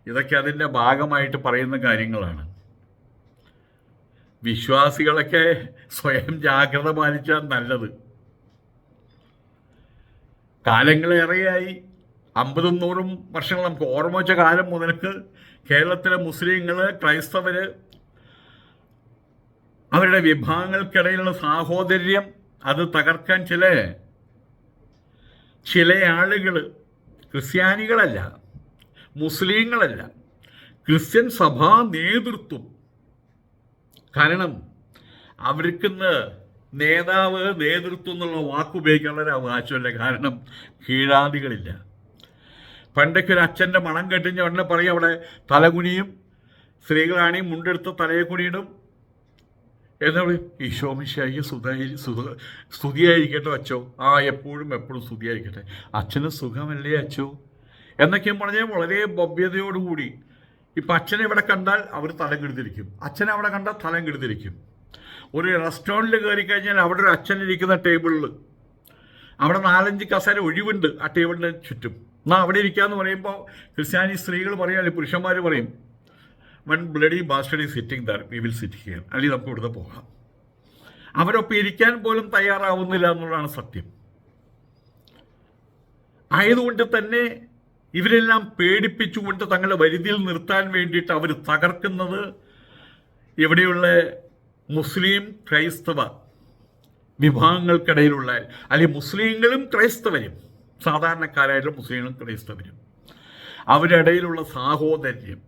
ഇതൊക്കെ അതിൻ്റെ ഭാഗമായിട്ട് പറയുന്ന കാര്യങ്ങളാണ്. വിശ്വാസികളൊക്കെ സ്വയം ജാഗ്രത പാലിച്ചാൽ നല്ലത്. കാലങ്ങളേറെയായി, 50-100 വർഷങ്ങൾ നമുക്ക് ഓർമ്മ വെച്ച കാലം മുതൽക്ക് കേരളത്തിലെ മുസ്ലിങ്ങൾ, ക്രൈസ്തവർ, അവരുടെ വിഭാഗങ്ങൾക്കിടയിലുള്ള സാഹോദര്യം അത് തകർക്കാൻ ചില ആളുകൾ, ക്രിസ്ത്യാനികളല്ല, മുസ്ലിങ്ങളല്ല, ക്രിസ്ത്യൻ സഭാ നേതൃത്വം. കാരണം അവർക്കിന്ന് നേതൃത്വം എന്നുള്ള വാക്കുപയോഗിക്കാനുള്ള അവകാശമില്ല. കാരണം കീഴാദികളില്ല. പണ്ടൊക്കെ ഒരു അച്ഛൻ്റെ മണം കെട്ടിഞ്ഞ ഉടനെ പറയും അവിടെ തലകുനിയും, സ്ത്രീകളാണെങ്കിൽ മുണ്ടെടുത്ത് തലയെ കുനിയിടും. എന്താ പറയും? ഈശോമിശിഹായ്ക്ക് സ്തുതിയായിരിക്കട്ടെ അച്ചോ. എപ്പോഴും സ്തുതിയായിരിക്കട്ടെ. അച്ഛന് സുഖമല്ലേ അച്ചോ എന്നൊക്കെയും പറഞ്ഞാൽ വളരെ ഭവ്യതയോടുകൂടി. ഇപ്പം അച്ഛനെ ഇവിടെ കണ്ടാൽ അവർ തലം കെടുത്തിരിക്കും, അച്ഛനെ അവിടെ കണ്ടാൽ തലം കെടുത്തിരിക്കും. ഒരു റെസ്റ്റോറൻറ്റിൽ കയറി കഴിഞ്ഞാൽ അവിടെ ഒരു അച്ഛനിരിക്കുന്ന ടേബിളിൽ അവിടെ 4-5 കസേര ഒഴിവുണ്ട് ആ ടേബിളിന് ചുറ്റും. എന്നാൽ അവിടെ ഇരിക്കാമെന്ന് പറയുമ്പോൾ ക്രിസ്ത്യാനി സ്ത്രീകൾ പറയാം, അല്ലെങ്കിൽ പുരുഷന്മാർ പറയും, one bloody bastard is sitting there, we will sit here, അല്ലെങ്കിൽ നമുക്ക് ഇവിടുന്ന് പോകാം. അവരൊപ്പം ഇരിക്കാൻ പോലും തയ്യാറാവുന്നില്ല എന്നുള്ളതാണ് സത്യം. ആയതുകൊണ്ട് തന്നെ ഇവരെല്ലാം പേടിപ്പിച്ചുകൊണ്ട് തങ്ങളുടെ വരുതിയിൽ നിർത്താൻ വേണ്ടിയിട്ട് അവർ തകർക്കുന്നത് ഇവിടെയുള്ള മുസ്ലിം ക്രൈസ്തവ വിഭാഗങ്ങൾക്കിടയിലുള്ള, അല്ലെങ്കിൽ മുസ്ലിങ്ങളും ക്രൈസ്തവരും, സാധാരണക്കാരായിട്ടുള്ള മുസ്ലിങ്ങളും ക്രൈസ്തവരും, അവരുടെ ഇടയിലുള്ള സാഹോദര്യം,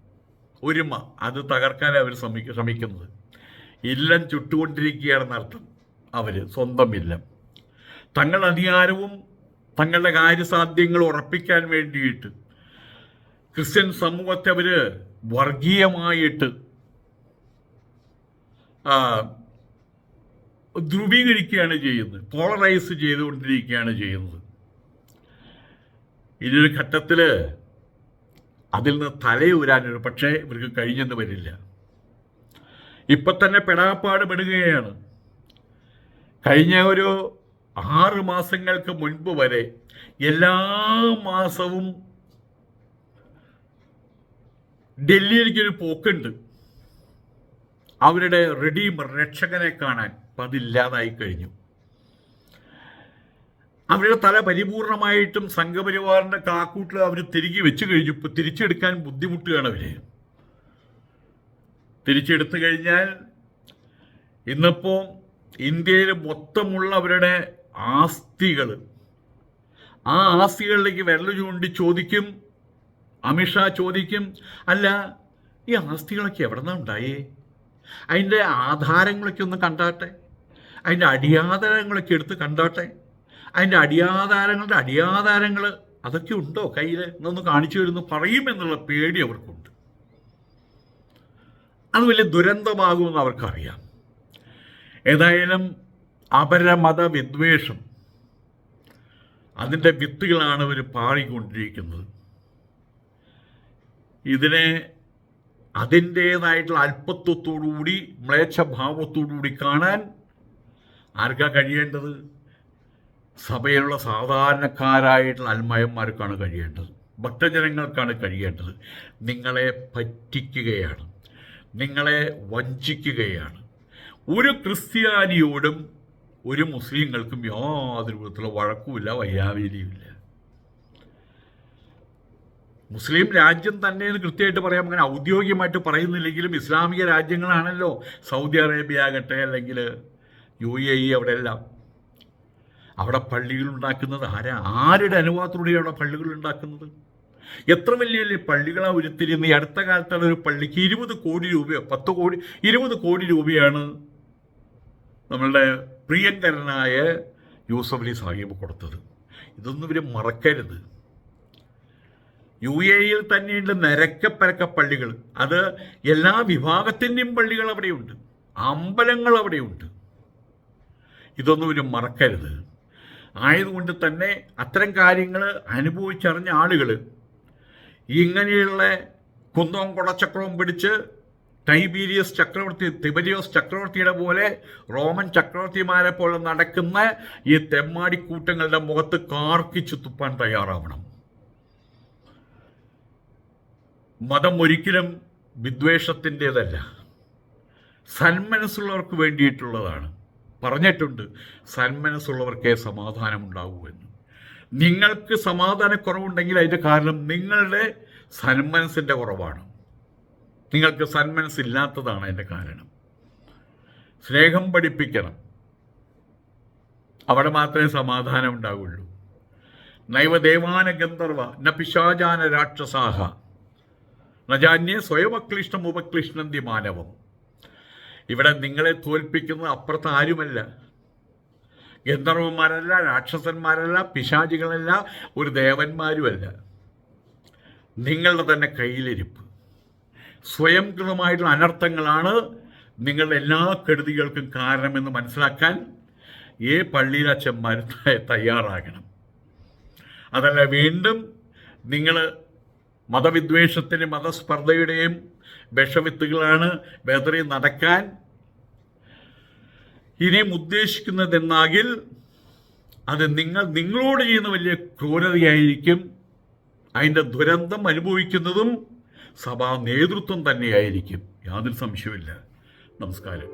ഒരുമ, അത് തകർക്കാൻ അവർ ശ്രമിക്കുന്നത്. ഇല്ലം ചുട്ടുകൊണ്ടിരിക്കുകയാണെന്നർത്ഥം. അവർ സ്വന്തം ഇല്ലം, തങ്ങളുടെ അധികാരവും തങ്ങളുടെ കാര്യസാധ്യങ്ങൾ ഉറപ്പിക്കാൻ വേണ്ടിയിട്ട് ക്രിസ്ത്യൻ സമൂഹത്തെ അവർ വർഗീയമായിട്ട് ധ്രുവീകരിക്കുകയാണ് ചെയ്യുന്നത്, പോളറൈസ് ചെയ്തുകൊണ്ടിരിക്കുകയാണ് ചെയ്യുന്നത്. ഇതൊരു ഘട്ടത്തിൽ അതിൽ നിന്ന് തലയൂരാനൊരു പക്ഷേ ഇവർക്ക് കഴിഞ്ഞെന്ന് വരില്ല. ഇപ്പം തന്നെ പെടാപ്പാട് പെടുകയാണ്. കഴിഞ്ഞ ഒരു 6 മാസങ്ങൾക്ക് മുൻപ് വരെ എല്ലാ മാസവും ഡൽഹിയിലേക്കൊരു പോക്കുണ്ട് അവരുടെ റെഡീമർ, രക്ഷകനെ കാണാൻ. അപ്പം അതില്ലാതായി കഴിഞ്ഞു. അവരുടെ തല പരിപൂർണമായിട്ടും സംഘപരിവാറിൻ്റെ കാക്കൂട്ടിൽ അവർ തിരികെ വെച്ച് കഴിഞ്ഞു. ഇപ്പോൾ തിരിച്ചെടുക്കാൻ ബുദ്ധിമുട്ടുകയാണ് അവർ. തിരിച്ചെടുത്തു കഴിഞ്ഞാൽ ഇന്നിപ്പോൾ ഇന്ത്യയിൽ മൊത്തമുള്ള അവരുടെ ആസ്തികൾ, ആ ആസ്തികളിലേക്ക് വിരൽ ചൂണ്ടി ചോദിക്കും, അമിത്ഷാ ചോദിക്കും, അല്ല ഈ ആസ്തികളൊക്കെ എവിടെ നിന്നാണ് ഉണ്ടായേ? അതിൻ്റെ ആധാരങ്ങളൊക്കെ ഒന്ന് കണ്ടാട്ടെ, അതിൻ്റെ അടിയാധാരങ്ങളൊക്കെ എടുത്ത് കണ്ടാട്ടെ. അതിൻ്റെ അടിയാധാരങ്ങൾ അതൊക്കെ ഉണ്ടോ കയ്യിൽ എന്നൊന്ന് കാണിച്ചു വരുന്നു പറയുമെന്നുള്ള പേടി അവർക്കുണ്ട്. അത് വലിയ ദുരന്തമാകുമെന്ന് അവർക്കറിയാം. ഏതായാലും അപരമത വിദ്വേഷം അതിൻ്റെ വിത്തുകളാണ് ഇവർ പാറിക്കൊണ്ടിരിക്കുന്നത്. ഇതിനെ അതിൻ്റേതായിട്ടുള്ള അല്പത്വത്തോടുകൂടി മ്ലേച്ഛഭാവത്തോടുകൂടി കാണാൻ ആർക്കാ കഴിയേണ്ടത്? സഭയിലുള്ള സാധാരണക്കാരായിട്ടുള്ള അൽമയന്മാർക്കാണ് കഴിയേണ്ടത്, ഭക്തജനങ്ങൾക്കാണ് കഴിയേണ്ടത്. നിങ്ങളെ പറ്റിക്കുകയാണ്, നിങ്ങളെ വഞ്ചിക്കുകയാണ്. ഒരു ക്രിസ്ത്യാനിയോടും ഒരു മുസ്ലിങ്ങൾക്കും യാതൊരു വിധത്തിലുള്ള വഴക്കുമില്ല, വയ്യാവേലിയുമില്ല. മുസ്ലിം രാജ്യം തന്നെ എന്ന് കൃത്യമായിട്ട് പറയാം. അങ്ങനെ ഔദ്യോഗികമായിട്ട് പറയുന്നില്ലെങ്കിലും ഇസ്ലാമിക രാജ്യങ്ങളാണല്ലോ സൗദി അറേബ്യ ആകട്ടെ, അല്ലെങ്കിൽ UAE, അവിടെ എല്ലാം. അവിടെ പള്ളികൾ ഉണ്ടാക്കുന്നത് ആരുടെ അനുവാദത്തോടെയാണ് അവിടെ പള്ളികൾ ഉണ്ടാക്കുന്നത്? എത്ര വലിയ വലിയ പള്ളികളാണ് ഉരുത്തിരിയുന്നത്. ഈ അടുത്ത കാലത്താണ് ഒരു പള്ളിക്ക് 20 കോടി രൂപയോ 20 കോടി രൂപയാണ് നമ്മളുടെ പ്രിയങ്കരനായ യൂസഫ് അലി സാഹിബ് കൊടുത്തത്. ഇതൊന്നും ഇവർ മറക്കരുത്. UAE തന്നെയുണ്ട് നിരക്കപ്പരക്ക പള്ളികൾ. അത് എല്ലാ വിഭാഗത്തിൻ്റെയും പള്ളികൾ അവിടെയുണ്ട്, അമ്പലങ്ങൾ അവിടെയുണ്ട്. ഇതൊന്നും ഇവർ മറക്കരുത്. ആയതുകൊണ്ട് തന്നെ അത്തരം കാര്യങ്ങൾ അനുഭവിച്ചറിഞ്ഞ ആളുകൾ ഇങ്ങനെയുള്ള കുന്തവും കുടച്ചക്രവും പിടിച്ച് തിബരിയോസ് ചക്രവർത്തിയുടെ പോലെ റോമൻ ചക്രവർത്തിമാരെ പോലെ നടക്കുന്ന ഈ തെമ്മാടിക്കൂട്ടങ്ങളുടെ മുഖത്ത് കാർക്കിച്ചു തുപ്പാൻ തയ്യാറാവണം. മതം ഒരിക്കലും വിദ്വേഷത്തിൻ്റേതല്ല, സന്മനസ്സുള്ളവർക്ക് വേണ്ടിയിട്ടുള്ളതാണ്. പറഞ്ഞിട്ടുണ്ട്, സന്മനസ്സുള്ളവർക്കേ സമാധാനമുണ്ടാവൂ എന്ന്. നിങ്ങൾക്ക് സമാധാനക്കുറവുണ്ടെങ്കിൽ അതിൻ്റെ കാരണം നിങ്ങളുടെ സന്മനസ്സിൻ്റെ കുറവാണ്. നിങ്ങൾക്ക് സന്മനസ്സില്ലാത്തതാണ് അതിൻ്റെ കാരണം. സ്നേഹം പഠിപ്പിക്കണം, അവിടെ മാത്രമേ സമാധാനം ഉണ്ടാവുള്ളൂ. നൈവദേവാന ഗന്ധർവ ന പിശാചാന രാക്ഷസാഹ നജാന്യേ സ്വയമക്ലിഷ്ടം ഉപക്ലിഷ്ടന്തി മാനവം. ഇവിടെ നിങ്ങളെ തോൽപ്പിക്കുന്നത് അപ്പുറത്ത് ആരുമല്ല, ഗന്ധർവന്മാരല്ല, രാക്ഷസന്മാരല്ല, പിശാചികളല്ല, ഒരു ദേവന്മാരുമല്ല. നിങ്ങളുടെ തന്നെ കയ്യിലിരിപ്പ്. സ്വയംകൃതമായിട്ടുള്ള അനർത്ഥങ്ങളാണ് നിങ്ങളുടെ എല്ലാ കെടുതികൾക്കും കാരണമെന്ന് മനസ്സിലാക്കാൻ ഈ പള്ളിയിലച്ചന്മാർ തയ്യാറാകണം. അതല്ല വീണ്ടും നിങ്ങൾ മതവിദ്വേഷത്തിൻ്റെയും മതസ്പർദ്ധയുടെയും വിഷവിത്തുകളാണ് ബദറിൽ നടക്കാൻ ഇനിയും ഉദ്ദേശിക്കുന്നതെന്നാകിൽ അത് നിങ്ങളോട് ചെയ്യുന്ന വലിയ ക്രൂരതയായിരിക്കും. അതിൻ്റെ ദുരന്തം അനുഭവിക്കുന്നതും സഭാ നേതൃത്വം തന്നെയായിരിക്കും, യാതൊരു സംശയവുമില്ല. നമസ്കാരം.